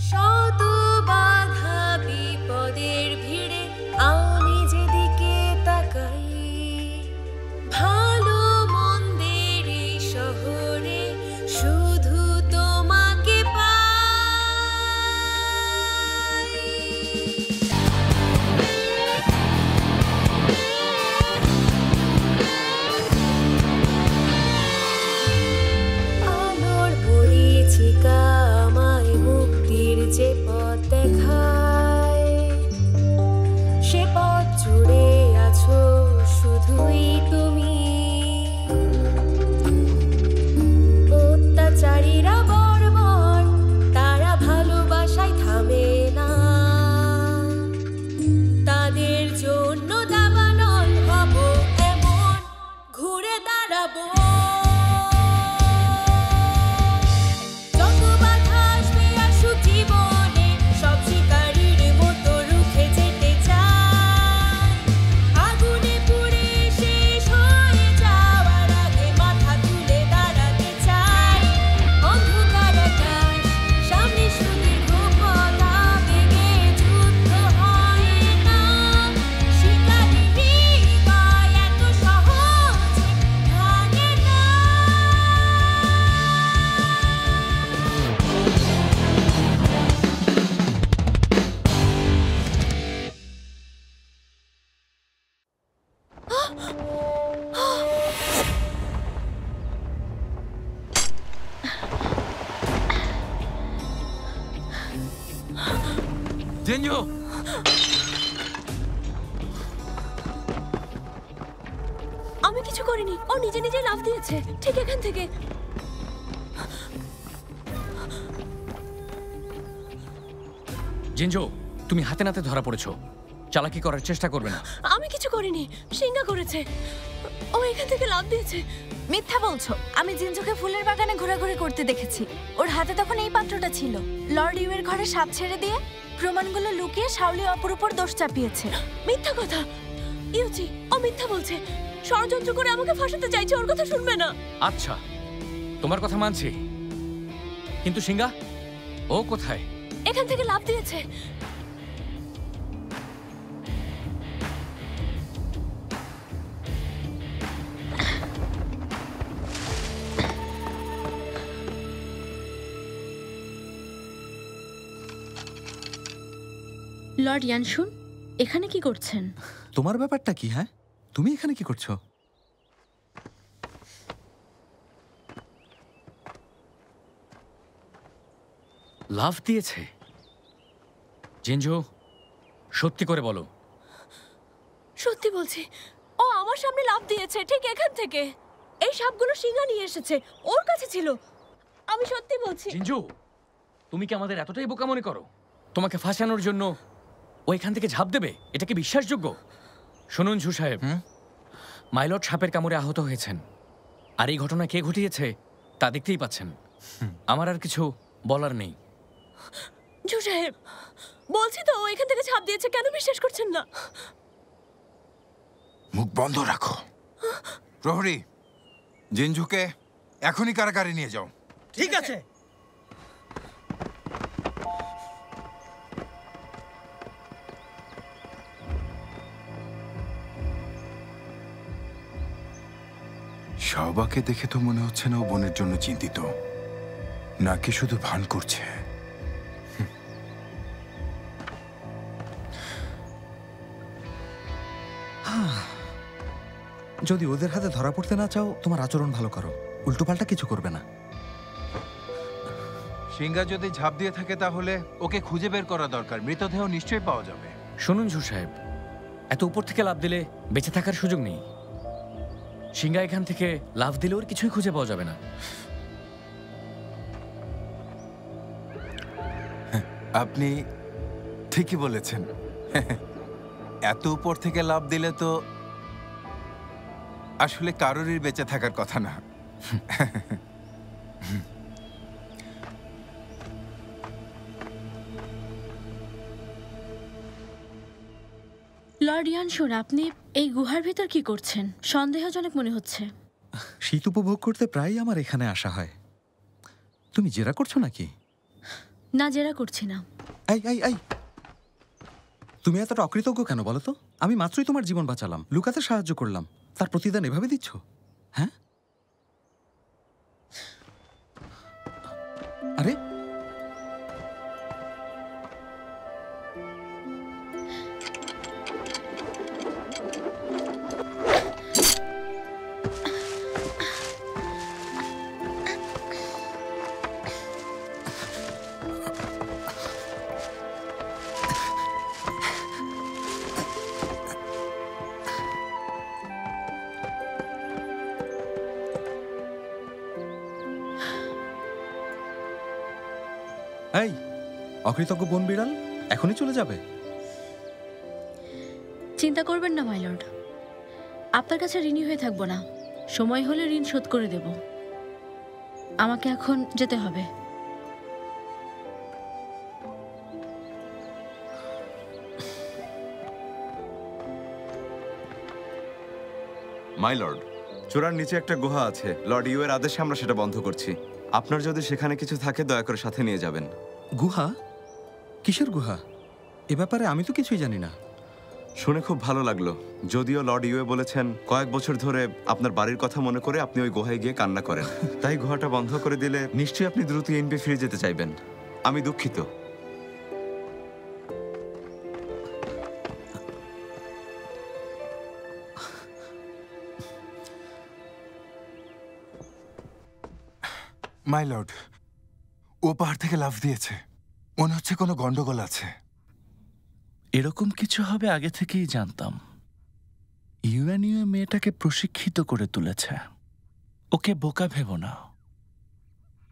শত বাধা বিপদের ভিড়ে আমি যেদিকে তাকাই, ভালো মন্দের এই শহরে শুধু তোমাকে পাই। আলোর পরিচিকা আমায় মুক্তির যে পথ দেখায়, সে পথ জুড়ে আছো শুধুই তুমি। অত্যাচারীরা বর্বর, তারা ভালোবাসায় থামে না, তাদের জন্য দাবানল হব এমন ঘুরে দাঁড়াবো। যত বাধা আসবে আসুক জীবনে, সব শিকারীর মতো রুখে যেতে চাই। আগুনে পুড়ে শেষ হয়ে যাওয়ার আগে মাথা তুলে দাঁড়াতে চাই। অন্ধকার আকাশ, সামনে সুদীর্ঘ পথ, আবেগে যুদ্ধ হয় না। শিকারী হৃদয় এত সহজে ভাঙে না। জেনজো, আমি কিছু করিনি, ও নিজে নিজে লাফ দিয়েছে ঠিক এখান থেকে। জেনজো, তুমি হাতে নাতে ধরা পড়েছো। চালাকি করার চেষ্টা করবে না। আমি কিছু করিনি, সিংহা করেছে। ও এখান থেকে লাফ দিয়েছে। মিথ্যা বলছো। আমি জিনজোকে ফুলের বাগানে ঘোরাঘুরি করতে দেখেছি। ওর হাতে তখন এই পাত্রটা ছিল। লর্ড ইউয়ের ঘরে সাপ ছেড়ে দিয়ে প্রমাণগুলো লুকিয়ে শাওলি অপর উপর দোষ চাপিয়েছে। মিথ্যা কথা। ইউজি, ও মিথ্যা বলছে। ষড়যন্ত্র করে আমাকে ফাঁসাতে চাইছে, ওর কথা শুনবে না। আচ্ছা, তোমার কথা মানছি, কিন্তু সিংহা ও কোথায়? এখান থেকে লাফ দিয়েছে। লর্ড ইয়ানশুন, এখানে কি করছেন? তোমার ব্যাপারটা কি? হ্যাঁ, তুমি এখানে কি করছো? লাফ দিয়েছে? জেনজো, সত্যি করে বলো। সত্যি বলছি, ও আমার সামনে লাফ দিয়েছে ঠিক এখান থেকে। এই সাপগুলো সিংহা নিয়ে এসেছে, ওর কাছে ছিল। আমি সত্যি বলছি। জেনজো, তুমি কি আমাদের এতটাই বোকা মনে করো? তোমাকে ফাঁসানোর জন্য ও এখান থেকে ঝাঁপ দেবে? এটা কি বিশ্বাসযোগ্য? শুনুন ঝু সাহেব, মাইলট সাপের কামড়ে আহত হয়েছেন, আর এই ঘটনা কে ঘটিয়েছে তা দেখতেই পাচ্ছেন। আমার আর কিছু বলার নেই। ঝু সাহেব, বলছি তো ও এখান থেকে ঝাঁপ দিয়েছে, কেন বিশ্বাস করছেন না? মুখ বন্ধ রাখো। প্রহরী, জিনঝুকে এখনই কারাগারে নিয়ে যাও। ঠিক আছে। শাওবাকে দেখে তো মনে হচ্ছে না ও বোনের জন্য চিন্তিত, নাকি শুধু ভান করছে। যদি ওদের হাতে ধরা পড়তে না চাও, তোমার আচরণ ভালো করো, উল্টোপাল্টা কিছু করবে না। সিংহা যদি ঝাঁপ দিয়ে থাকে তাহলে ওকে খুঁজে বের করা দরকার। মৃতদেহ নিশ্চয়ই পাওয়া যাবে। শুনুন ঝু সাহেব, এত উপর থেকে লাফ দিলে বেঁচে থাকার সুযোগ নেই। সিংহা এখান থেকে লাফ দিলে ওর কিছুই খুঁজে পাওয়া যাবে না। আপনি ঠিকই বলেছেন। এত উপর থেকে লাফ দিলে তো আসলে কারোরই বেঁচে থাকার কথা না। লর্ড ইয়ানশুন, আপনি এই গুহার ভিতর কি করছেন? সন্দেহজনক মনে হচ্ছে। শীত উপভোগ করতে প্রায়ই আমার এখানে আসা হয়। তুমি জেরা করছো নাকি? না, জেরা করছি না। এই এই এই তুমি এতটা অকৃতজ্ঞ কেন বলো তো? আমি মাত্রই তোমার জীবন বাঁচালাম, লুকাতে সাহায্য করলাম, তার প্রতিদান এভাবে দিচ্ছ? হ্যাঁ, আরে এই অকৃতজ্ঞ বন বিড়াল, এখনই চলে যাবে? চিন্তা করবেন না মাই লর্ড, আপনার কাছে ঋণী হয়ে থাকবো না। সময় হলে ঋণ শোধ করে দেব। আমাকে এখন যেতে হবে। মাই লর্ড, চূড়ার নিচে একটা গুহা আছে। লর্ড ইউ এর আদেশে আমরা সেটা বন্ধ করছি। আপনার যদি সেখানে কিছু থাকে দয়া করে সাথে নিয়ে যাবেন। গুহা? কিসের গুহা? এ ব্যাপারে আমি তো কিছুই জানি না। শুনে খুব ভালো লাগলো। যদিও লর্ড ইউ এ বলেছেন কয়েক বছর ধরে আপনার বাড়ির কথা মনে করে আপনি ওই গুহায় গিয়ে কান্না করেন। তাই গুহাটা বন্ধ করে দিলে নিশ্চয়ই আপনি দ্রুত এনবি ফিরে যেতে চাইবেন। আমি দুঃখিত। মাই লর্ড, ও পাহাড় থেকে লাফ দিয়েছে। মনে হচ্ছে কোনো গন্ডগোল আছে। এরকম কিছু হবে আগে থেকেই জানতাম। ইউএনইউ মেয়েটাকে প্রশিক্ষিত করে তুলেছে। ওকে বোকা ভেবো না।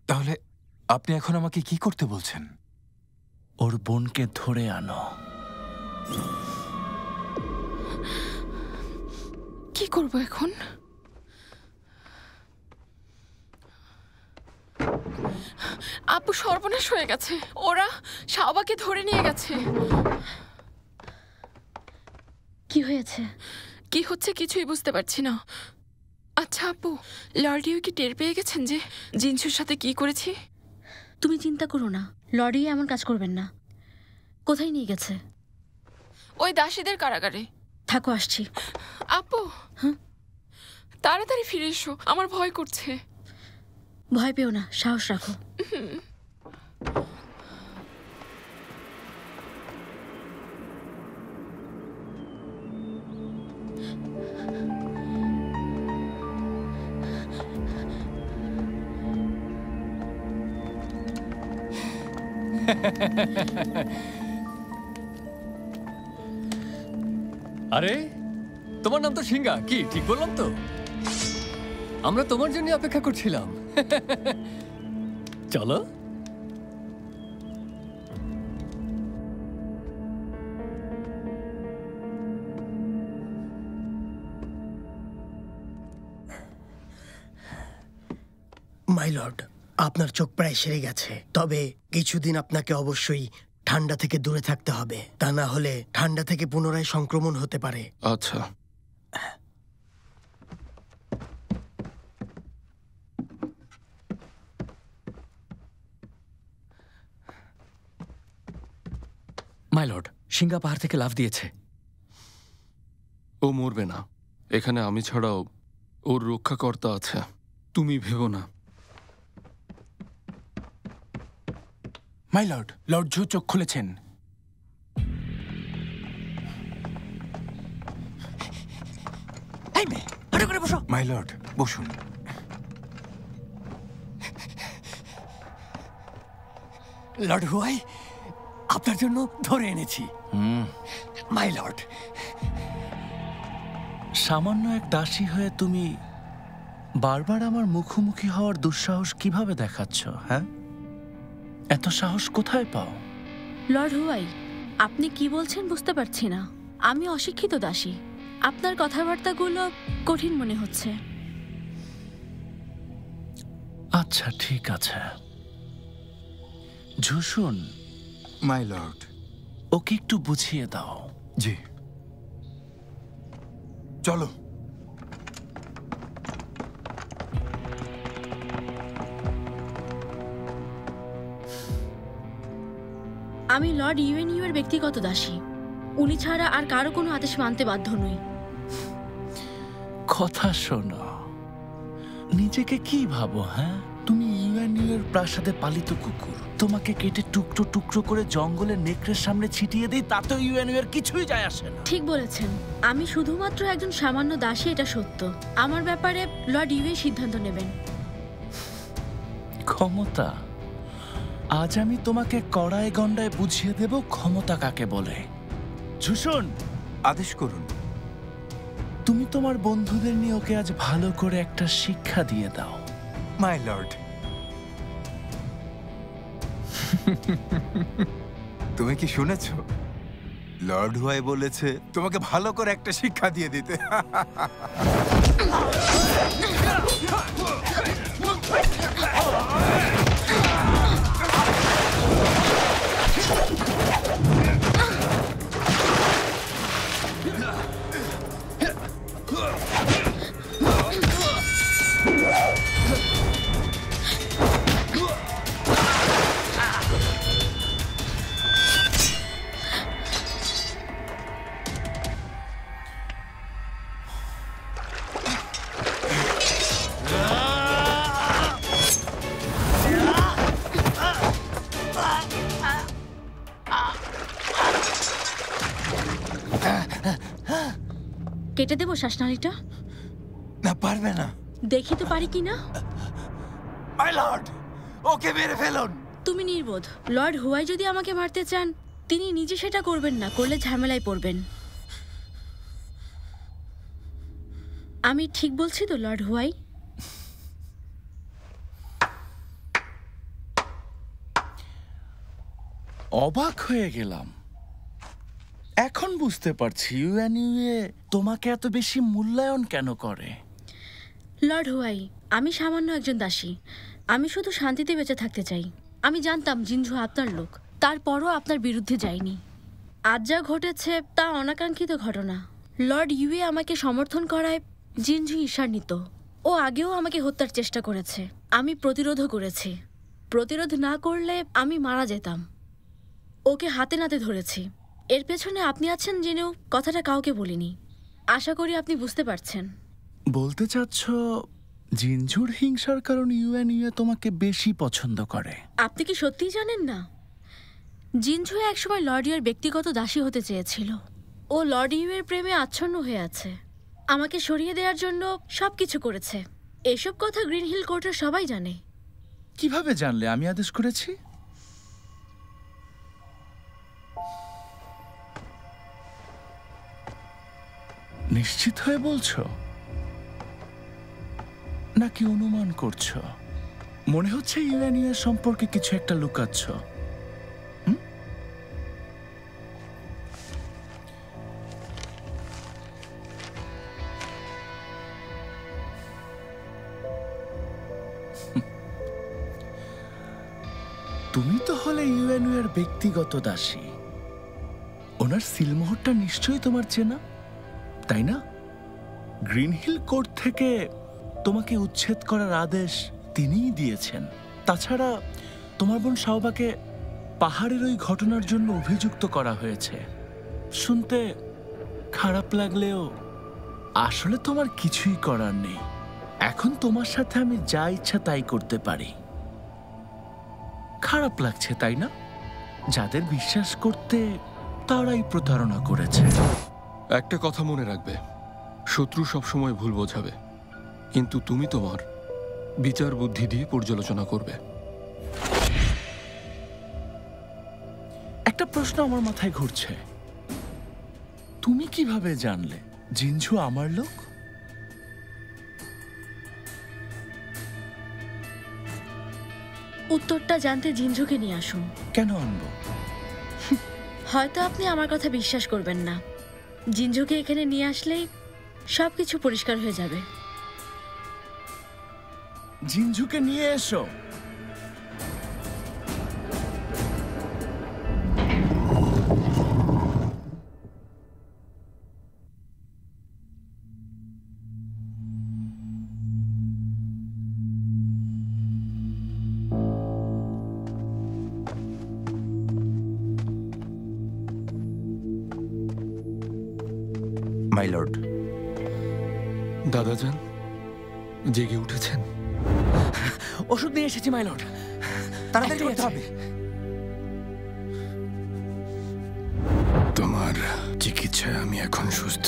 তাহলে আপনি এখন আমাকে কি করতে বলছেন? ওর বোনকে ধরে আনো। কি করব এখন? আপু, সর্বনাশ হয়ে গেছে। ওরা শাওবাকে ধরে নিয়ে গেছে। কি হয়েছে? কি হচ্ছে কিছুই বুঝতে পারছি না। আচ্ছা আপু, লর্ডিও কি টের পেয়ে গেছেন যে জিনসুর সাথে কি করেছি? তুমি চিন্তা করো না, লর্ডি এমন কাজ করবেন না। কোথায় নিয়ে গেছে? ওই দাসীদের কারাগারে। থাকো, আসছি। আপু, হ্যাঁ? তাড়াতাড়ি ফিরে এসো, আমার ভয় করছে। ভয় পেও না, সাহস রাখো। আরে, তোমার নাম তো সিঙ্গা, কি ঠিক বললাম তো? আমরা তোমার জন্য অপেক্ষা করছিলাম। চলো। মাই লর্ড, আপনার চোখ প্রায় সেরে গেছে, তবে কিছুদিন আপনাকে অবশ্যই ঠান্ডা থেকে দূরে থাকতে হবে। তা না হলে ঠান্ডা থেকে পুনরায় সংক্রমণ হতে পারে। আচ্ছা, মাই লর্ড, সিঙ্গা পাহাড় থেকে লাফ দিয়েছে। ও মরবে না। এখানে আমি ছাড়াও ওর রক্ষাকর্তা আছে। তুমি ভেবো না। মাই লর্ড, লর্ড জো চোখ খুলেছেন। মাই লর্ড, বসুন। লর্ড হুয়াই, আপনার জন্য ধরে এনেছি। মাই লর্ড, সামান্য এক দাসী হয়ে তুমি বারবার আমার মুখোমুখি হওয়ার দুঃসাহস কিভাবে দেখাচ্ছ? হ্যাঁ, এত সাহস কোথায় পাও? লর্ড হুয়াই, আপনি কি বলছেন বুঝতে পারছি না। আমি অশিক্ষিত দাসী। আপনার কথাবার্তাগুলো কঠিন মনে হচ্ছে। আচ্ছা, ঠিক আছে। ঝুসুন, মাই লর্ড। ওকে একটু বুঝিয়ে দাও। জি, চলো। আমি লর্ড ইউএনইউ এর ব্যক্তিগত দাসী। উনি ছাড়া আর কারো কোনো আদেশ মানতে বাধ্য নই। কথা শোনো, নিজেকে কি ভাবো? হ্যাঁ, তুমি ইউএনইউ এর প্রাসাদে পালিত কুকুর। তোমাকে কেটে টুকরো টুকরো করে জঙ্গলে নেকড়ের সামনে ছিটিয়ে দিই, তাতেও ইউএনইউ এর কিছুই যায় আসে না। ঠিক বলেছেন, আমি শুধুমাত্র একজন সামান্য দাসী, এটা সত্য। আমার ব্যাপারে লর্ড ইউএ সিদ্ধান্ত নেবেন। ক্ষমতা? আজ আমি তোমাকে কড়ায় গন্ডায় বুঝিয়ে দেব ক্ষমতা কাকে বলে। ঝুসুন, আদেশ করুন। তুমি তোমার বন্ধুদের নিয়ে ওকে আজ ভালো করে একটা শিক্ষা দিয়ে দাও। মাই লর্ড, তুমি কি শুনেছ? লর্ড হুয়াই বলেছে তোমাকে ভালো করে একটা শিক্ষা দিয়ে দিতে। কেটে দেবো শ্বাসনালীটা? না, পারবে না। দেখি তো পারি কি না। মাই লর্ড, ওকে মেরে ফেলুন। তুমি নির্বোধ। লর্ড হুয়াই যদি আমাকে মারতে চান, তিনি নিজে সেটা করবেন না, করলে ঝামেলায় পড়বেন। আমি ঠিক বলছি তো লর্ড হুয়াই? অবাক হয়ে গেলাম। এখন বুঝতে পারছি ইউএনইউএ তোমাকে এত বেশি মূল্যায়ন কেন করে। লর্ড হুয়াই, আমি সামান্য একজন দাসী। আমি শুধু শান্তিতে বেঁচে থাকতে চাই। আমি জানতাম জিনঝু আপনার লোক, তারপরও আপনার বিরুদ্ধে যাইনি। আজ যা ঘটেছে তা অনাকাঙ্ক্ষিত ঘটনা। লর্ড ইউএ আমাকে সমর্থন করায় জিনঝু ঈর্ষান্বিত। ও আগেও আমাকে হত্যার চেষ্টা করেছে, আমি প্রতিরোধও করেছি। প্রতিরোধ না করলে আমি মারা যেতাম। ওকে হাতে নাতে ধরেছি। এর পেছনে আপনি আছেন জেনেও কথাটা কাউকে বলিনি। আশা করি আপনি বুঝতে পারছেন। বলতে চাচ্ছ জিনঝুর হিংসার কারণে ইউএনইউএ তোমাকে বেশি পছন্দ করে? আপনি কি সত্যিই জানেন না? জিনঝু একসময় লর্ড ইউয়ের ব্যক্তিগত দাসী হতে চেয়েছিল। ও লর্ড ইউয়ের প্রেমে আচ্ছন্ন হয়ে আছে। আমাকে সরিয়ে দেওয়ার জন্য সবকিছু করেছে। এসব কথা গ্রিন হিল কোর্টের সবাই জানে। কিভাবে জানলে আমি আদেশ করেছি? নিশ্চিত হয়ে বলছো নাকি অনুমান করছো? মনে হচ্ছে ইউএনইউ এর সম্পর্কে কিছু একটা লুকাচ্ছ। তুমি তো হলে ইউএনইউ এর ব্যক্তিগত দাসী। ওনার সিলমোহরটা নিশ্চয়ই তোমার চেনা, তাই না? গ্রিন হিল কোর্ট থেকে তোমাকে উচ্ছেদ করার আদেশ তিনিই দিয়েছেন। তাছাড়া তোমার বোন শাওবাকে পাহাড়ের ওই ঘটনার জন্য অভিযুক্ত করা হয়েছে। শুনতে খারাপ লাগলেও আসলে তোমার কিছুই করার নেই। এখন তোমার সাথে আমি যা ইচ্ছা তাই করতে পারি। খারাপ লাগছে তাই না? যাদের বিশ্বাস করতে তারাই প্রতারণা করেছে। একটা কথা মনে রাখবে, শত্রু সবসময় ভুল বোঝাবে, কিন্তু তুমি তোমার বিচার বুদ্ধি দিয়ে পর্যালোচনা করবে। একটা প্রশ্ন আমার মাথায় ঘুরছে, তুমি কিভাবে জানলে জিনঝু আমার লোক? উত্তরটা জানতে জিনঝুকে নিয়ে আসুন। কেন আনবো? হয়তো আপনি আমার কথা বিশ্বাস করবেন না। জিনঝুকে এখানে নিয়ে আসলেই সবকিছু পরিষ্কার হয়ে যাবে। জিনঝুকে নিয়ে এসো। লর্ড। দাদাজান জেগে উঠেছেন? ওষুধ নিয়ে এসেছি মাই লর্ড। তাড়াতাড়ি করতে হবে। তোমার চিকিৎসায় আমি এখন সুস্থ,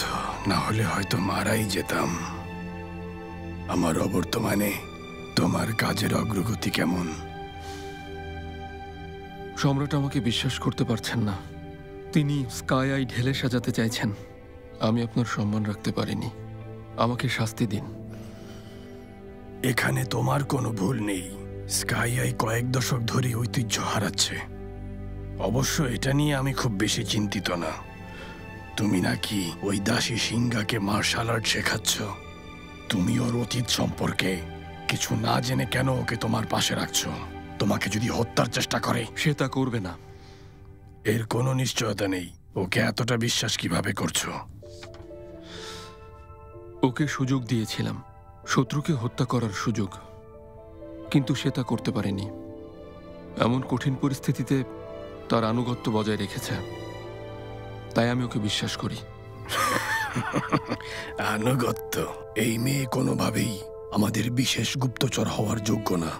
না হলে হয়তো মারাই যেতাম। আমার অবর্তমানে তোমার কাজের অগ্রগতি কেমন? সম্রাট আমাকে বিশ্বাস করতে পারছেন না। তিনি স্কাই আই ঢেলে সাজাতে চাইছেন। আমি আপনার সম্মান রাখতে পারিনি, আমাকে শাস্তি দিন। এখানে তোমার কোনো ভুল নেই। স্কাই আই কয়েক দশক ধরে ঐতিহ্য হারাচ্ছে। অবশ্য এটা নিয়ে আমি খুব বেশি চিন্তিত না। তুমি নাকি ওই দাসী সিংহাকে মার্শাল আর্ট শেখাচ্ছ। তুমি ওর অতীত সম্পর্কে কিছু না জেনে কেন ওকে তোমার পাশে রাখছো? তোমাকে যদি হত্যার চেষ্টা করে? সে তা করবে না। এর কোনো নিশ্চয়তা নেই। ওকে এতটা বিশ্বাস কিভাবে করছো? ওকে সুযোগ দিয়েছিলাম, শত্রুকে হত্যা করার সুযোগ, কিন্তু সে তা করতে পারেনি। এমন কঠিন পরিস্থিতিতে তার আনুগত্য বজায় রেখেছে, তাই আমি ওকে বিশ্বাস করি। আনুগত্য? এই মেয়ে কোনোভাবেই আমাদের বিশেষ গুপ্তচর হওয়ার যোগ্য না।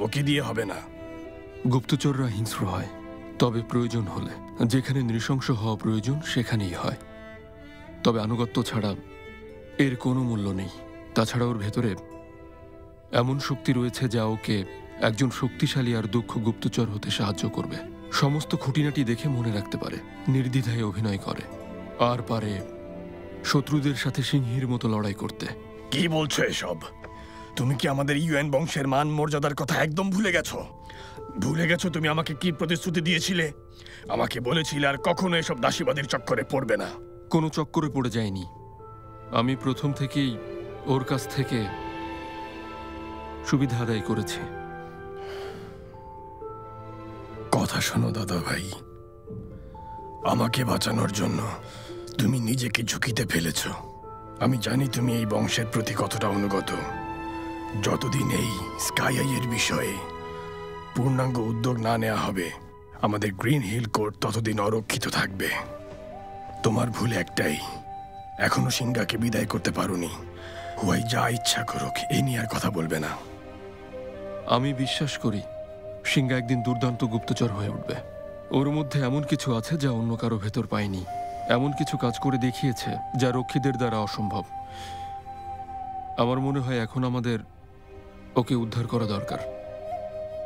ওকে দিয়ে হবে না। গুপ্তচররা হিংস্র হয়, তবে প্রয়োজন হলে, যেখানে নৃশংস হওয়া প্রয়োজন সেখানেই হয়। তবে আনুগত্য ছাড়া এর কোনো মূল্য নেই। তাছাড়া ওর ভেতরে এমন শক্তি রয়েছে যা ওকে একজন শক্তিশালী আর দক্ষ গুপ্তচর হতে সাহায্য করবে। সমস্ত খুঁটিনাটি দেখে মনে রাখতে পারে, নির্দ্বিধায় অভিনয় করে, আর পারে শত্রুদের সাথে সিংহীর মতো লড়াই করতে। কি বলছো এসব? তুমি কি আমাদের ইউএন বংশের মান মর্যাদার কথা একদম ভুলে গেছো? ভুলে গেছো তুমি আমাকে কি প্রতিশ্রুতি দিয়েছিলে? আমাকে বলেছিলে আর কখনো এসব দাসীবাদীর চক্করে পড়বে না। কোনো চক্করে পড়ে যায়নি। আমি প্রথম থেকেই ওর কাছ থেকে সুবিধা আদায় করেছি। কথা শোনো দাদা ভাই, আমাকে বাঁচানোর জন্য তুমি নিজেকে ঝুঁকিতে ফেলেছ। আমি জানি তুমি এই বংশের প্রতি কতটা অনুগত। যতদিন এই স্কাই আইয়ের বিষয়ে পূর্ণাঙ্গ উদ্যোগ না নেওয়া হবে, আমাদের গ্রিন হিল কোর্ট ততদিন অরক্ষিত থাকবে। তোমার ভুল একটাই, এখনো সিংহাকে বিদায় করতে পারোনি। হুয়াই যা ইচ্ছা করুক, এই নিয়ে আর কথা বলবে না। আমি বিশ্বাস করি সিংহা একদিন দুর্দান্ত গুপ্তচর হয়ে উঠবে। ওর মধ্যে এমন কিছু আছে যা অন্য কারো ভেতর পায়নি। এমন কিছু কাজ করে দেখিয়েছে যা রক্ষীদের দ্বারা অসম্ভব। আমার মনে হয় এখন আমাদের ওকে উদ্ধার করা দরকার।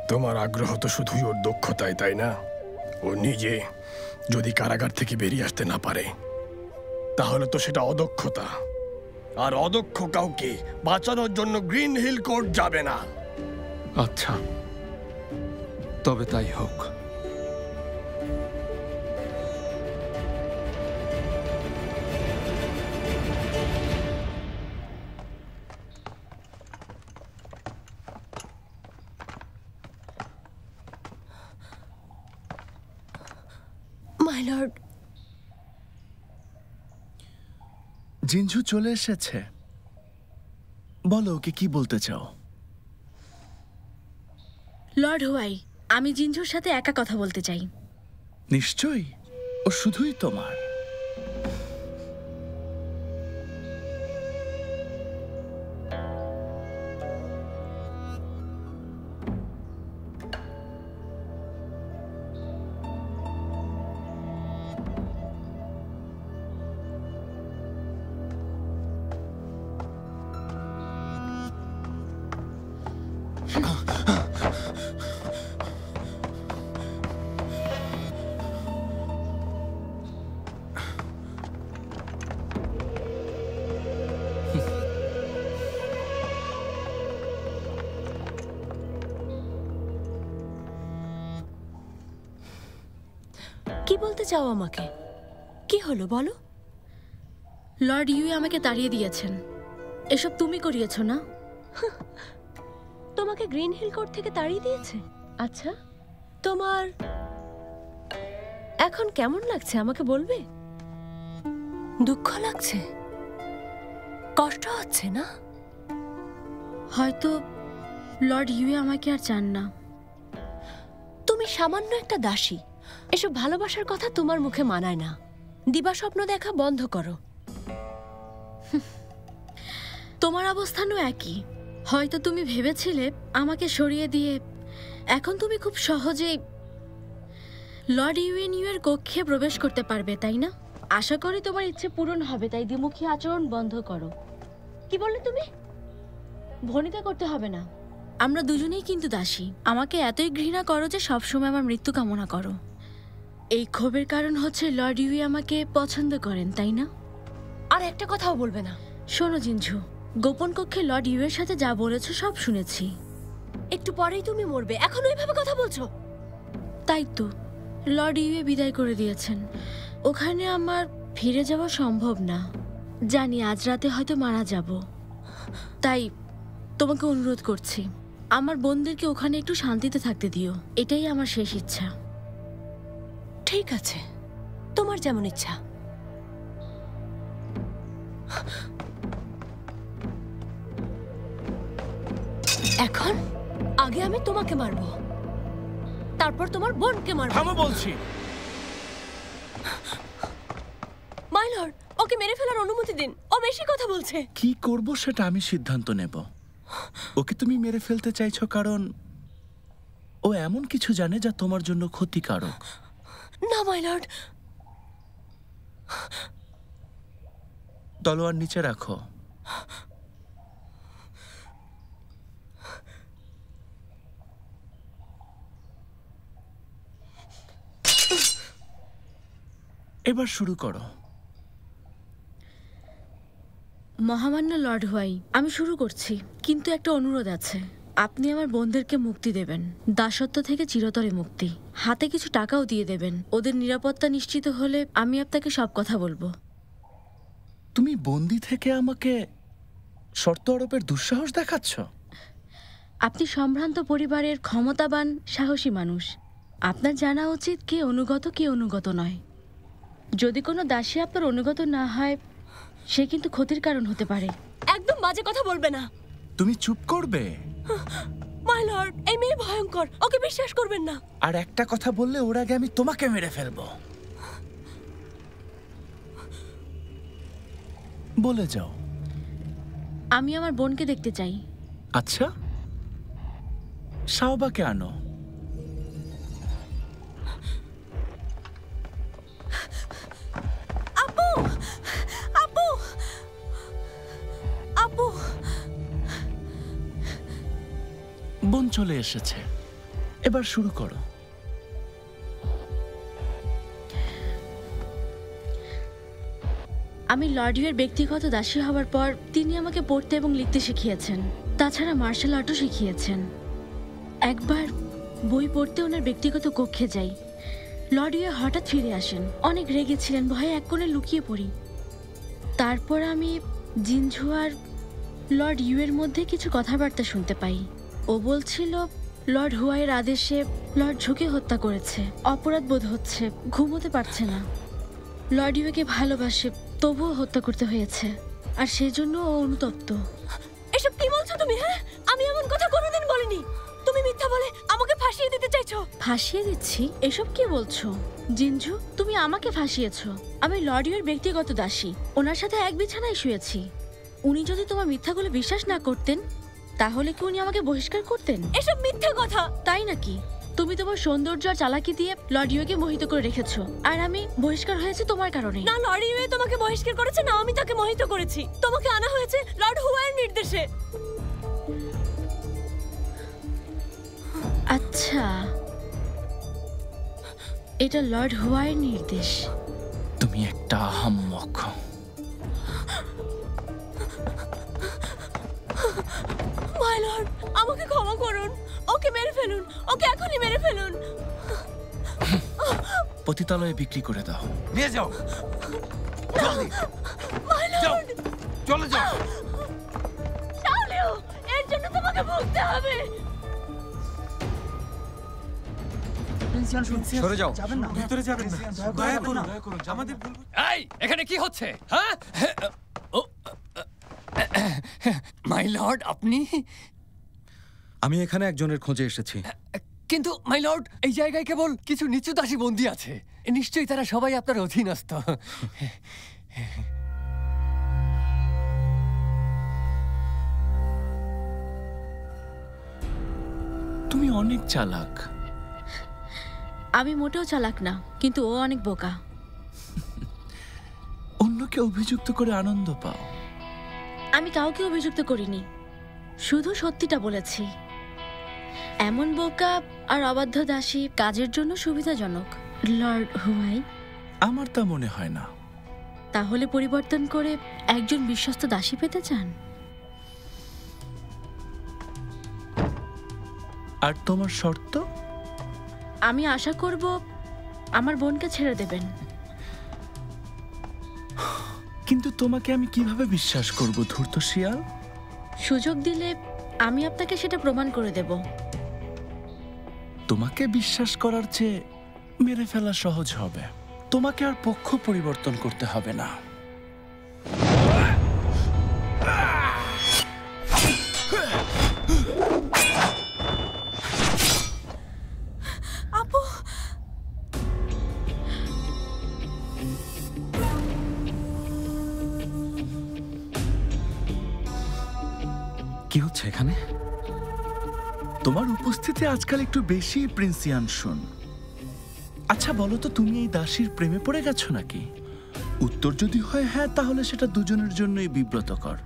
তোমার আগ্রহ তো শুধুই ওর দক্ষতায়, তাই না? ও নিজে যদি কারাগার থেকে বেরিয়ে আসতে না পারে, তাহলে তো সেটা অদক্ষতা। আর অদক্ষ কাউকে বাঁচানোর জন্য গ্রিন হিল কোর্ট যাবে না। আচ্ছা, তবে তাই হোক। মাই লর্ড, জিনঝু চলে এসেছে। বলো, ওকে কি বলতে চাও? লর্ড হুয়াই, আমি জিনঝুর সাথে একা কথা বলতে চাই। নিশ্চয়ই, ও শুধুই তোমার। কি বলতে চাও আমাকে? কি হলো বলো? লর্ড ইউই আমাকে তাড়িয়ে দিয়েছেন। এসব তুমি করিয়েছো না? তোমাকে গ্রিন হিল কোর্ট থেকে তাড়িয়ে দিয়েছে? আচ্ছা, তোমার এখন কেমন লাগছে আমাকে বলবে? দুঃখ লাগছে? কষ্ট হচ্ছে না? হয়তো লর্ড ইউই আমাকে আর চান না। তুমি সামান্য একটা দাসী। এসব ভালোবাসার কথা তোমার মুখে মানায় না। দিবা স্বপ্ন দেখা বন্ধ করো। তোমার অবস্থানও একই। হয়তো তুমি ভেবেছিলে আমাকে সরিয়ে দিয়ে এখন তুমি খুব সহজেই লর্ড ইউএনইউ এর কক্ষে প্রবেশ করতে পারবে, তাই না? আশা করি তোমার ইচ্ছে পূরণ হবে, তাই দ্বিমুখী আচরণ বন্ধ করো। কি বললে তুমি? ভনিতা করতে হবে না। আমরা দুজনেই কিন্তু দাসী। আমাকে এতই ঘৃণা করো যে সবসময় আমার মৃত্যু কামনা করো। এই ক্ষোভের কারণ হচ্ছে লর্ড ইউই আমাকে পছন্দ করেন, তাই না? আর একটা কথাও বলবে না। শোনো জিনঝু, গোপন কক্ষে লর্ড ইউ এর সাথে যা বলেছো সব শুনেছি। একটু পরেই তুমি মরবে, এখনো এইভাবে কথা বলছো? তাই তো, লর্ড ইউ বিদায় করে দিয়েছেন। ওখানে আমার ফিরে যাওয়া সম্ভব না। জানি আজ রাতে হয়তো মারা যাব, তাই তোমাকে অনুরোধ করছি আমার বোনদেরকে ওখানে একটু শান্তিতে থাকতে দিও। এটাই আমার শেষ ইচ্ছা। ঠিক আছে, তোমার যেমন ইচ্ছা। এখন আগে আমি তোমাকে মারবো, তারপর তোমার বোনকে মারবো। থামো বলছি। মাই লর্ড, ওকে মেরে ফেলার অনুমতি দিন, ও বেশি কথা বলছে। কি করব সেটা আমি সিদ্ধান্ত নেব। ওকে তুমি মেরে ফেলতে চাইছো কারণ ও এমন কিছু জানে যা তোমার জন্য ক্ষতিকারক। না মাই লর্ড। তলোয়ার নিচে রাখো। এবার শুরু করো। মহামান্য লর্ড হুয়াই, আমি শুরু করছি, কিন্তু একটা অনুরোধ আছে। আপনি আমার বোনদেরকে মুক্তি দেবেন, দাসত্ব থেকে চিরতরে মুক্তি। হাতে কিছু টাকাও দিয়ে দেবেন। ওদের নিরাপত্তা নিশ্চিত হলে আমি আপনাকে সব কথা বলবো। তুমি বন্দি থেকে আমাকে শর্ত আরোপের দুঃসাহস দেখাচ্ছ? আপনি সম্ভ্রান্ত পরিবারের ক্ষমতাবান সাহসী মানুষ। আপনার জানা উচিত কে অনুগত কে অনুগত নয়। যদি কোনো দাসী আপনার অনুগত না হয়, সে কিন্তু ক্ষতির কারণ হতে পারে। একদম বাজে কথা বলবে না। তুমি চুপ করবে? মাই লর্ড, এই মেয়ে ভয়ঙ্কর, ওকে বিশ্বাস করবেন না। আর একটা কথা বললে ওর আগে আমি তোমাকে মেরে ফেলবো। বলে যাও। আমি আমার বোনকে দেখতে চাই। আচ্ছা, শাওবাকে আনো। আপু, আপু, আপু। বোন চলে এসেছে, এবার শুরু করো। আমি লর্ড ইউয়ের ব্যক্তিগত দাসী হওয়ার পর তিনি আমাকে পড়তে এবং লিখতে শিখিয়েছেন। তাছাড়া মার্শাল আর্টও শিখিয়েছেন। একবার বই পড়তে ওনার ব্যক্তিগত কক্ষে যাই। লর্ড ইউ হঠাৎ ফিরে আসেন। অনেক রেগেছিলেন, ভয়ে এক কোণে লুকিয়ে পড়ি। তারপর আমি জিনঝু আর লর্ড ইউ এর মধ্যে কিছু কথাবার্তা শুনতে পাই। ও বলছিল লর্ড হুয়াইয়ের আদেশে লর্ড ঝুঁকে হত্যা করেছে। অপরাধ বোধ হচ্ছে, ঘুমোতে পারছে না। লর্ড ইউকে ভালোবাসে, তবুও হত্যা করতে হয়েছে, আর সেজন্য ও অনুতপ্ত। এসব কি বলছো তুমি? হ্যাঁ, আমি এমন কথা কোনোদিন বলিনি। তুমি মিথ্যা বলে আমাকে ফাঁসিয়ে দিতে চাইছো। ফাঁসিয়ে দিচ্ছি? এসব কি বলছো জিনঝু? তুমি আমাকে ফাঁসিয়েছো। আমি লর্ড ইউর ব্যক্তিগত দাসী, ওনার সাথে এক বিছানায় শুয়েছি। উনি যদি তোমার মিথ্যাগুলো বিশ্বাস না করতেন, তাহলে কি উনি আমাকে বহিষ্কার করতেন? এসব মিথ্যা কথা। তাই নাকি? তুমি তোমার সৌন্দর্য আর চালাকি দিয়ে লর্ড ইউকে মোহিত করে রেখেছো, আর আমি বহিষ্কার হয়েছি তোমার কারণে। না, লর্ড ইউ তোমাকে বহিষ্কার করেছে, না আমি তাকে মোহিত করেছি। তোমাকে আনা হয়েছে লর্ড হুয়াইয়ের নির্দেশে। আচ্ছা, এটা লর্ড হুয়াইয়ের নির্দেশ। তুমি একটা আহাম্মক। মাই লর্ড, আমাকে ক্ষমা করুন। ওকে মেরে ফেলুন, ওকে এখনই মেরে ফেলুন। পতিতালয়ে বিক্রি করে দাও। নিয়ে যাও, জলদি মাই যাও, লর্ড, চলে যাও। শাওলিও, এর জন্য তোমাকে ভুগতে হবে। সরে যাও। ভিতরে যাবেন না, দয়া করুন, আমাদের এই, এখানে কি হচ্ছে? হ্যাঁ, মাই লর্ড, আপনি? আমি এখানে একজনের খোঁজে এসেছি। কিন্তু মাই লর্ড, এই জায়গায় কেবল কিছু নিচু দাসী বন্দী আছে। নিশ্চয়ই তারা সবাই আপনার অধীনস্থ। অনেক চালাক। আমি মোটেও চালাক না, কিন্তু ও অনেক বোকা। অন্যকে অভিযুক্ত করে আনন্দ পাও। আমি কাউকে অভিযুক্ত করিনি, শুধু সত্যিটা বলেছি। এমন বোকা আর অবাধ্য দাসী কাজের জন্য সুবিধাজনক। লর্ড হুয়াই, আমার তা মনে হয় না। তাহলে পরিবর্তন করে একজন বিশ্বস্ত দাসী পেতে চান? আর তোমার শর্ত? আমি আশা করব আমার বোনকে ছেড়ে দেবেন। কিন্তু তোমাকে আমি কিভাবে বিশ্বাস করব ধূর্ত শিয়াল? সুযোগ দিলে আমি আপনাকে সেটা প্রমাণ করে দেব। তোমাকে বিশ্বাস করার চেয়ে মেরে ফেলা সহজ হবে। তোমাকে আর পক্ষ পরিবর্তন করতে হবে না। আপু, কি হচ্ছে এখানে? তোমার উপস্থিতি আজকাল একটু বেশি প্রিন্সিয়ান শুন। আচ্ছা বলো তো, তুমি এই দাসীর প্রেমে পড়ে গেছো নাকি? উত্তর যদি হয় হ্যাঁ, তাহলে সেটা দুজনের জন্যই বিব্রতকর।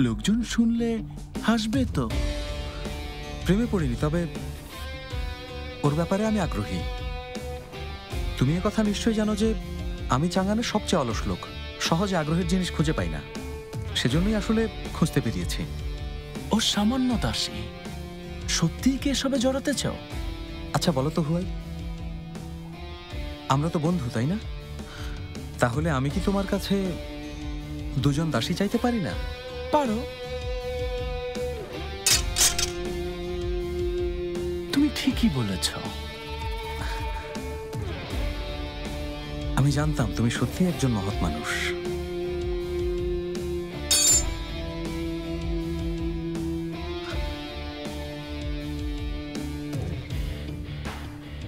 লোকজন শুনলে হাসবে তো। প্রেমে পড়িনি, তবে ওর ব্যাপারে আমি আগ্রহী। তুমি কথা নিশ্চয়ই জানো যে আমি চাঙ্গানের সবচেয়ে অলস লোক। সহজে আগ্রহের জিনিস খুঁজে পাই না, সেজন্যই আসলে খুঁজতে পেরিয়েছি। ও সামান্য দাসী, সত্যিই কি এসবে জড়াতে চাও? আচ্ছা বলো তো হুয়াই, আমরা তো বন্ধু তাই না? তাহলে আমি কি তোমার কাছে দুজন দাসী চাইতে পারি না? পারো। তুমি ঠিকই বলেছ। আমি জানতাম তুমি সত্যি একজন মহৎ মানুষ।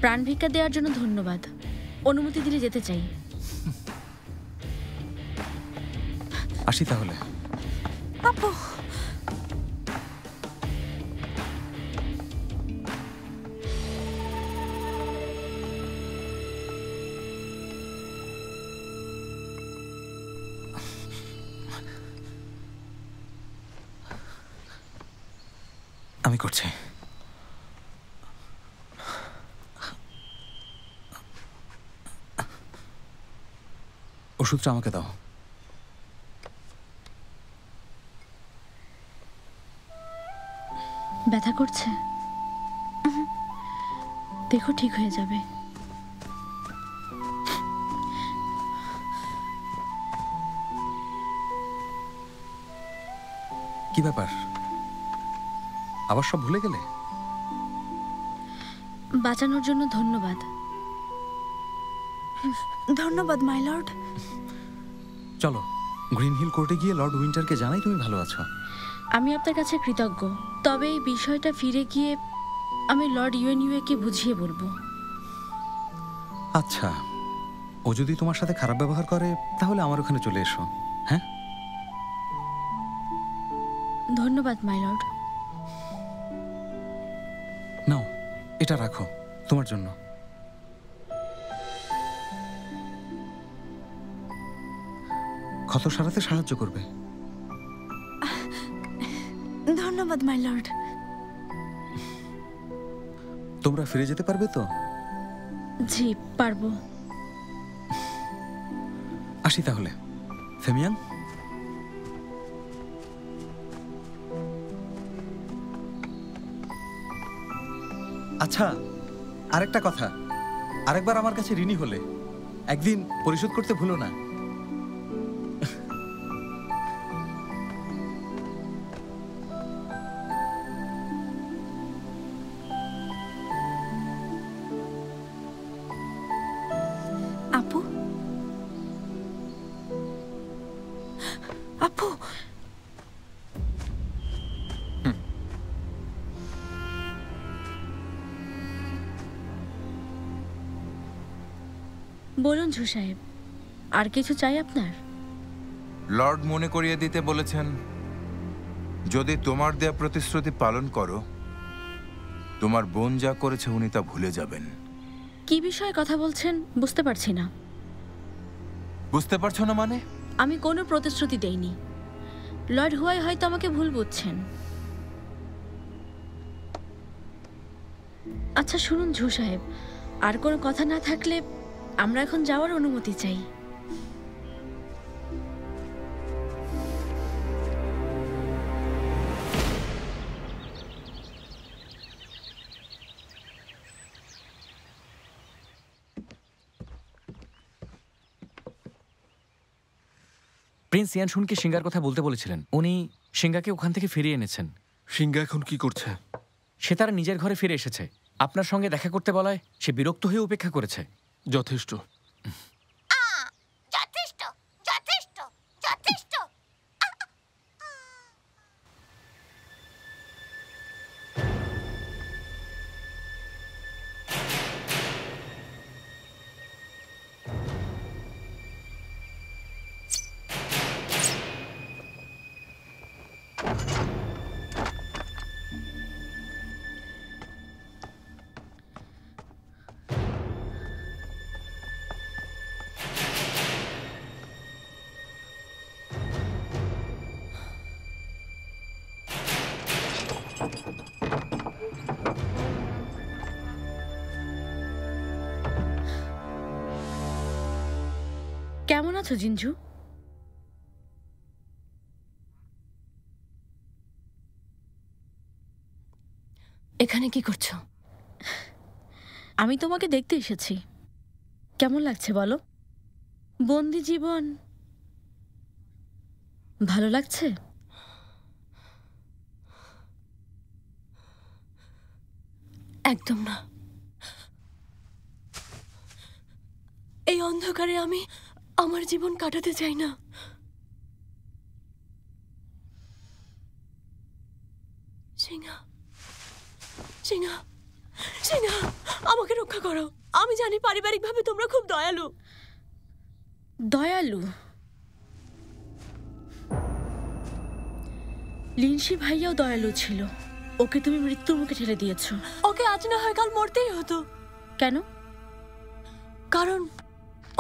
প্রাণ ভিক্ষা দেওয়ার জন্য ধন্যবাদ। অনুমতি দিলে যেতে চাই। আসি তাহলে। আপু, আমি করছি। ওষুধটা আমাকে দাও। ব্যথা করছে? দেখো ঠিক হয়ে যাবে। কি ব্যাপার, আবার সব ভুলে গেলে? বাঁচানোর জন্য ধন্যবাদ। ধন্যবাদ মাই লর্ড। চলো গ্রিন হিল কোর্টে গিয়ে লর্ড উইন্টারকে জানাই তুমি ভালো আছো। আমি আপনার কাছে কৃতজ্ঞ, তবে এই বিষয়টা ফিরে গিয়ে আমি লর্ড ইউএনইউকে বুঝিয়ে বলবো। আচ্ছা, ও যদি তোমার সাথে খারাপ ব্যবহার করে তাহলে আমার ওখানে চলে এসো। হ্যাঁ, ধন্যবাদ মাই লর্ড। নাও এটা রাখো তোমার জন্য। ক্ষত সারাতে সাহায্য করবে। ধন্যবাদ মাই লর্ড। তোমরা ফিরে যেতে পারবে তো? জি পারবো। আসি তাহলে। ফেমিয়ান, আচ্ছা আরেকটা কথা, আরেকবার আমার কাছে ঋণী হলে একদিন পরিশোধ করতে ভুলো না। আপু, আপু, বলুন ঝু সাহেব, আর কিছু চাই আপনার? লর্ড মনে করিয়ে দিতে বলেছেন, যদি তোমার দেয়া প্রতিশ্রুতি পালন করো তোমার বোন যা করেছে উনি তা ভুলে যাবেন। কি বিষয়ে কথা বলছেন বুঝতে পারছি না। বুঝতে পারছো না মানে? আমি কোনো প্রতিশ্রুতি দেইনি। লর্ড হুয়াই হয়তো আমাকে ভুল বুঝছেন। আচ্ছা শুনুন ঝু সাহেব, আর কোনো কথা না থাকলে আমরা এখন যাওয়ার অনুমতি চাই। প্রিন্স ইয়ানশুনকে সিঙ্গার কথা বলতে বলেছিলেন। উনি সিঙ্গাকে ওখান থেকে ফিরিয়ে এনেছেন। সিঙ্গা এখন কি করছে? সে তার নিজের ঘরে ফিরে এসেছে। আপনার সঙ্গে দেখা করতে বলায় সে বিরক্ত হয়ে উপেক্ষা করেছে। যথেষ্ট। যথেষ্ট যথেষ্ট যথেষ্ট। কেমন আছো জিঞ্জু? এখানে কি করছো? আমি তোমাকে দেখতে এসেছি। কেমন লাগছে বলো? বন্দি জীবন ভালো লাগছে? একদম না। এই অন্ধকারে আমি আমার জীবন কাটাতে চাই না। সিংহা, সিংহা, সিংহা, আমাকে রক্ষা করো। আমি জানি পারিবারিকভাবে তোমরা খুব দয়ালু। দয়ালু? লিনসি ভাইয়াও দয়ালু ছিল। ওকে তুমি মৃত্যুর মুখে ঠেলে দিয়েছো। ওকে আজ না হয় কাল মরতেই হতো। কেন? কারণ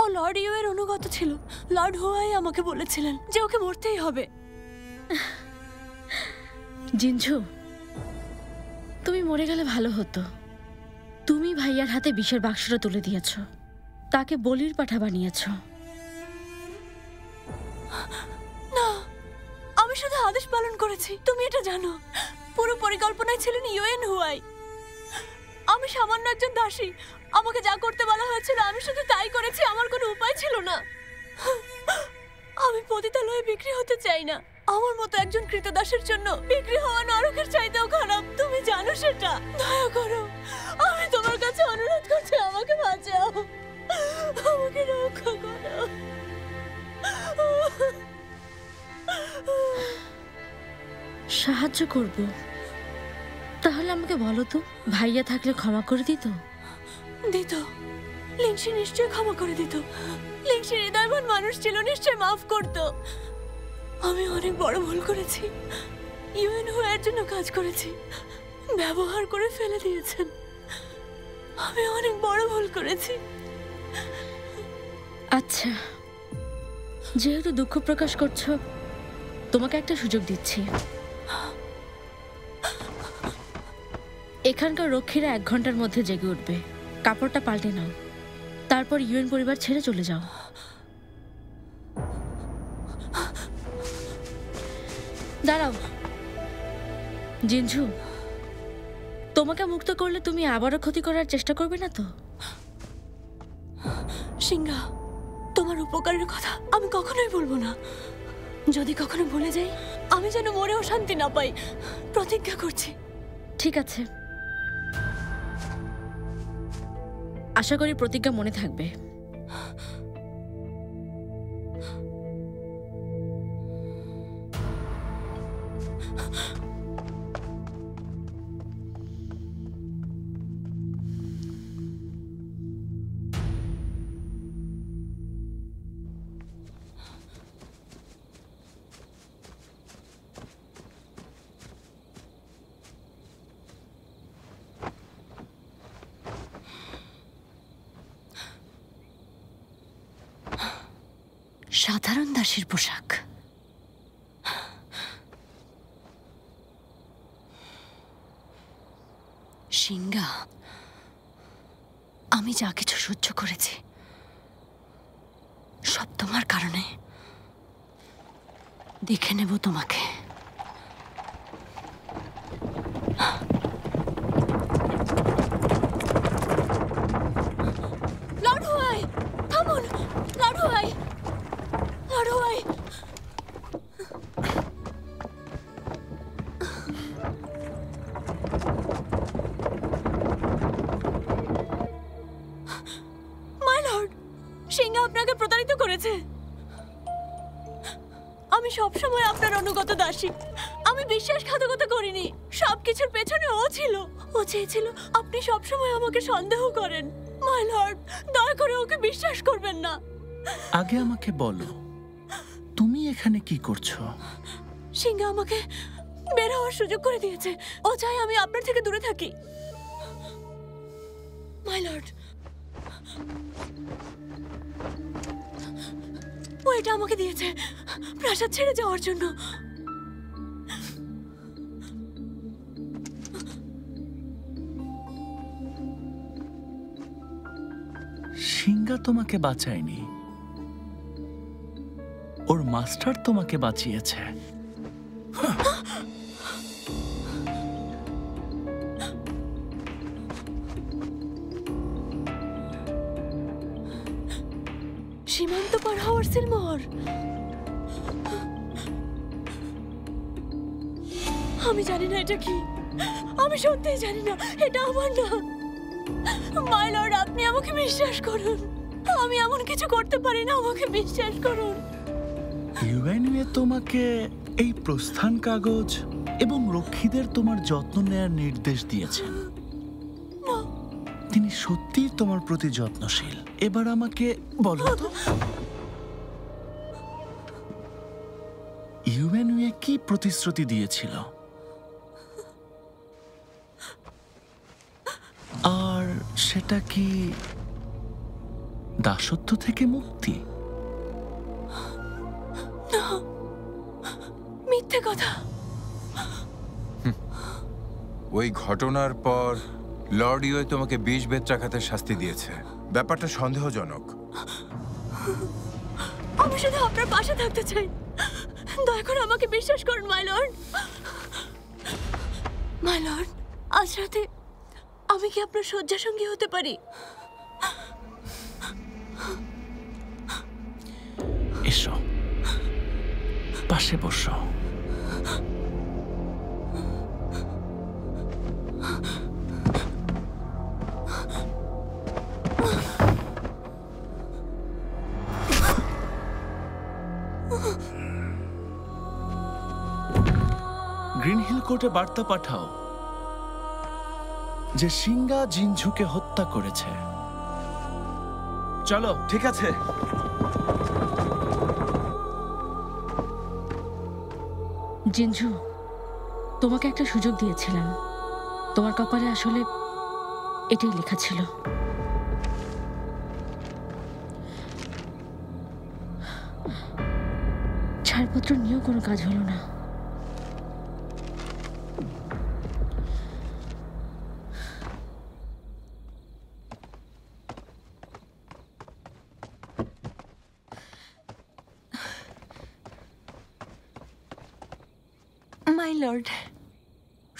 ও লর্ড ইউ এর অনুগত ছিল। লর্ড হুয়াই আমাকে বলেছিলেন যে ওকে মরতেই হবে। জিঞ্জু, তুমি মরে গেলে ভালো হতো। তুমি ভাইয়ার হাতে বিষের বাক্সটা তুলে দিয়েছো, তাকে বলির পাঠা বানিয়েছো। না, আমি শুধু আদেশ পালন করেছি। তুমি এটা জানো। পুরো পরিকল্পনায় ছিলেন ইউএন হুয়াই। আমি সামান্য একজন দাসী। আমাকে যা করতে বলা হয়েছিল আমি শুধু তাই করেছি। আমার কোনো উপায় ছিল না। আমি পতিতালয়ে বিক্রি হতে চাই না। আমার মতো একজন কৃতদাসের জন্য বিক্রি হওয়া নরকের চাইতেও খারাপ। তুমি জানো সেটা। দয়া করো, আমি তোমার কাছে অনুরোধ করছি, আমাকে বাঁচাও, আমাকে রক্ষা করো। সাহায্য করব। তাহলে আমাকে বলো তো, ভাইয়া থাকলে ক্ষমা করে দিত? দিত। লিংসি নিশ্চয় ক্ষমা করে দিত। লিংসি হৃদয়বান মানুষ ছিল, নিশ্চয় মাফ করত। আমি অনেক বড় ভুল করেছি। ইউএন হুয়ার জন্য কাজ করেছি, ব্যবহার করে ফেলে দিয়েছেন। আমি অনেক বড় ভুল করেছি। আচ্ছা, যেহেতু দুঃখ প্রকাশ করছো, তোমাকে একটা সুযোগ দিচ্ছি। এখানকার রক্ষীরা 1 ঘন্টার মধ্যে জেগে উঠবে। কাপড়টা পাল্টে নাও, তারপর ইউএন পরিবার ছেড়ে চলে যাও। দাঁড়াও জিঞ্জু, তোমাকে মুক্ত করলে তুমি আবারও ক্ষতি করার চেষ্টা করবে না তো? সিংহা, তোমার উপকারের কথা আমি কখনোই বলবো না। যদি কখনো ভুলে যাই, আমি যেন মরেও শান্তি না পাই, প্রতিজ্ঞা করছি। ঠিক আছে, আশা করি প্রতিজ্ঞা মনে থাকবে। সাধারণ দাসীর পোশাক। সিংহা, আমি যা কিছু সহ্য করেছি সব তোমার কারণে। দেখে নেব তোমাকে। লর্ড হুয়াই, থামুন! Lord why, Lord why! My Lord, Sinha আপনাকে প্রতারিত করেছে। আমি সবসময় আপনার অনুগত দাসী। আমি বিশ্বাসঘাতকতা করিনি। সবকিছুর পেছনে ও ছিল। ও চেয়েছিল আপনি সবসময় আমাকে সন্দেহ করেন। মাই লর্ড, দয়া করে ওকে বিশ্বাস করবেন না। আগে আমাকে বলো, তুমি এখানে কি করছো? সিংহা আমাকে বের হওয়ার সুযোগ করে দিয়েছে। ও চাই আমি আপনার থেকে দূরে থাকি। মাই লর্ড, ও এটা আমাকে দিয়েছে প্রাসাদ ছেড়ে যাওয়ার জন্য। সিংহা তোমাকে বাঁচায়নি, ওর মাস্টার তোমাকে বাঁচিয়েছে। সীমান্ত পার হওয়ার সিলমোহর। আমি জানি না এটা কি। আমি সত্যিই জানি না এটা আমার না। মাই লর্ড, আপনি আমাকে বিশ্বাস করুন। আমি এমন কিছু করতে পারি না, আমাকে বিশ্বাস করুন। ইউএনইউ তোমাকে এই প্রস্থান কাগজ এবং রক্ষীদের তোমার যত্ন নেয়ার নির্দেশ দিয়েছেন। তিনি সত্যিই তোমার প্রতি যত্নশীল। এবার আমাকে বলো তো, ইউএনইউ কি প্রতিশ্রুতি দিয়েছিল? আর সেটা কি দাসত্ব থেকে মুক্তি? না, মিথ্যে কথা। ওই ঘটনার পর লর্ড ইউয়ে তোমাকে বিষ বেত্রাঘাতের শাস্তি দিয়েছে। ব্যাপারটা সন্দেহজনক। আমি শুধু আপনার পাশে থাকতে চাই। দয়া করে আমাকে বিশ্বাস করুন মাই লর্ড। মাই লর্ড, আজ রাতে আমি কি আপনার শয্যাসঙ্গী হতে পারি? এসো, পাশে বসো। গ্রিন হিল কোর্টে বার্তা পাঠাও যে সিংহা জিনঝুকে হত্যা করেছে। চলো। ঠিক আছে। জিনঝু, তোমাকে একটা সুযোগ দিয়েছিলাম। তোমার কপালে আসলে এটাই লেখা ছিল। ছাড়পত্র নিয়েও কোনো কাজ হলো না। মাই লর্ড,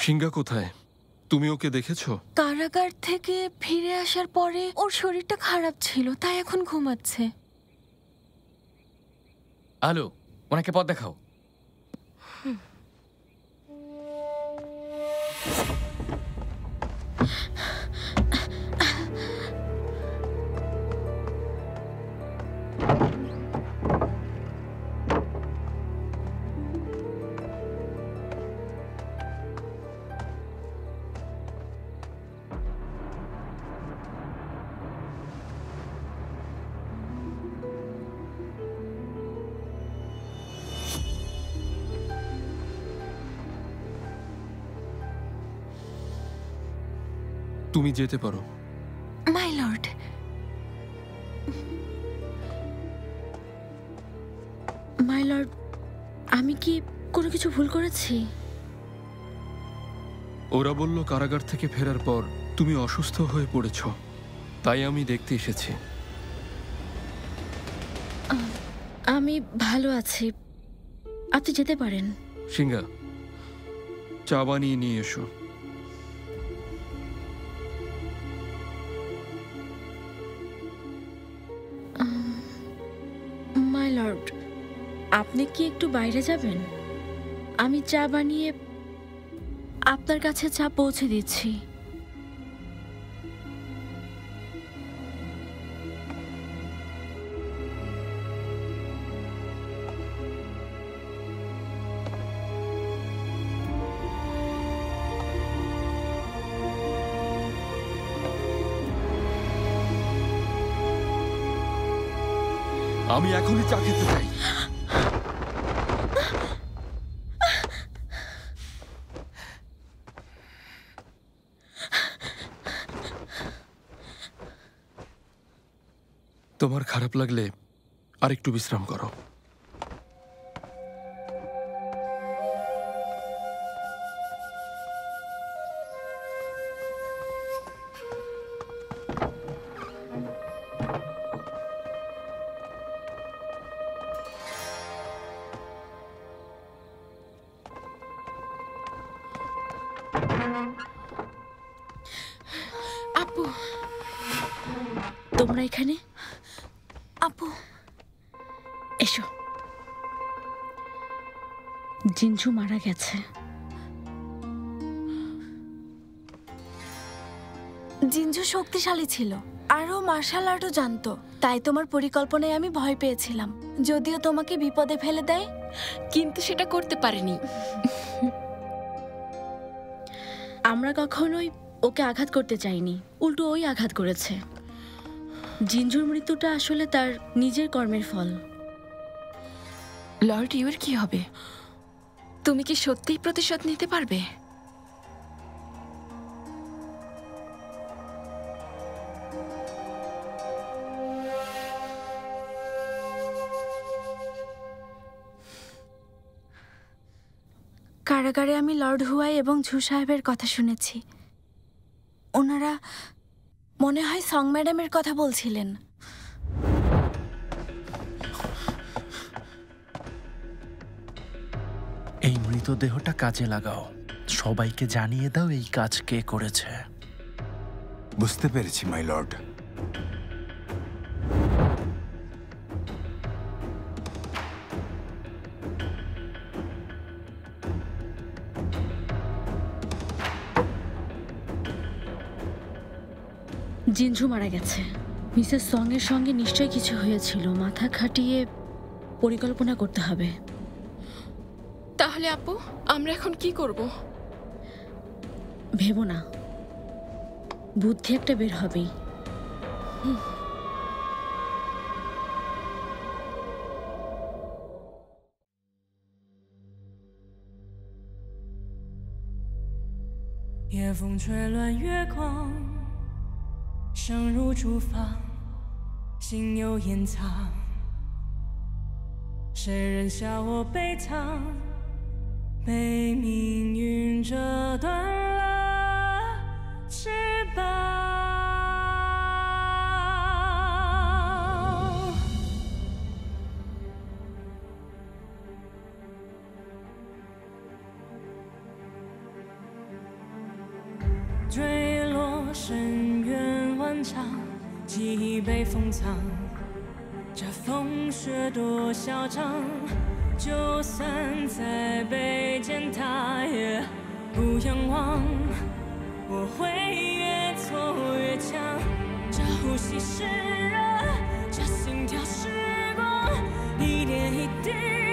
সিংহা কোথায়? তুমি ওকে দেখেছো? কারাগার থেকে ফিরে আসার পরে ওর শরীরটা খারাপ ছিল, তাই এখন ঘুমাচ্ছে। আলো, ওনাকে পথ দেখাও। তুমি যেতে পারো। মাই লর্ড, কি কোনো কিছু ভুল করেছি? ওরা বলল কারাগার থেকে ফেরার পর তুমি অসুস্থ হয়ে পড়েছ, তাই আমি দেখতে এসেছি। আমি ভালো আছি, আপনি যেতে পারেন। সিংহা, চা বানিয়ে নিয়ে এসো। মাই লর্ড, আপনি কি একটু বাইরে যাবেন? আমি চা বানিয়ে আপনার কাছে চা পৌঁছে দিচ্ছি। আমি এখনই চা খেতে চাই। তোমার খারাপ লাগলে আর একটু বিশ্রাম করো। আপু, তোমরা এখানে? আপু, এসো। জিঞ্জু মারা গেছে। জিঞ্জু শক্তিশালী ছিল, আরও মার্শাল আর্টও জানতো, তাই তোমার পরিকল্পনায় আমি ভয় পেয়েছিলাম, যদিও তোমাকে বিপদে ফেলে দেয়, কিন্তু সেটা করতে পারেনি। আমরা কখনোই ওকে আঘাত করতে চাইনি, উল্টো ওই আঘাত করেছে। জিঞ্জুর মৃত্যুটা আসলে তার নিজের কর্মের ফল। লর্ড ইউর কি হবে? তুমি কি সত্যিই প্রতিশোধ নিতে পারবে? কারাগারে আমি লর্ড হুয়াই এবং ঝু সাহেবের কথা শুনেছি। ওনারা মনে হয় সং ম্যাডামের কথা বলছিলেন। এই মৃতদেহটা কাজে লাগাও, সবাইকে জানিয়ে দাও এই কাজ কে করেছে। বুঝতে পেরেছি মাই লর্ড। জিঞ্জু মারা গেছে। মিসেস সং এর সঙ্গে নিশ্চয়ই কিছু হয়েছিল, মাথা খাটিয়ে পরিকল্পনা করতে হবে। তাহলে আপু, আমরা এখন কি করব? ভেবো না, বুদ্ধি একটা বের হবেই।夜风吹乱月光，声如竹房，心有掩藏。谁人笑我悲怆？被命运折断了翅膀。坠落深渊万丈，记忆被封藏。这风雪多嚣张，就算再被践踏，也不仰望。我会越挫越强，这呼吸是热，这心跳是光，一点一滴。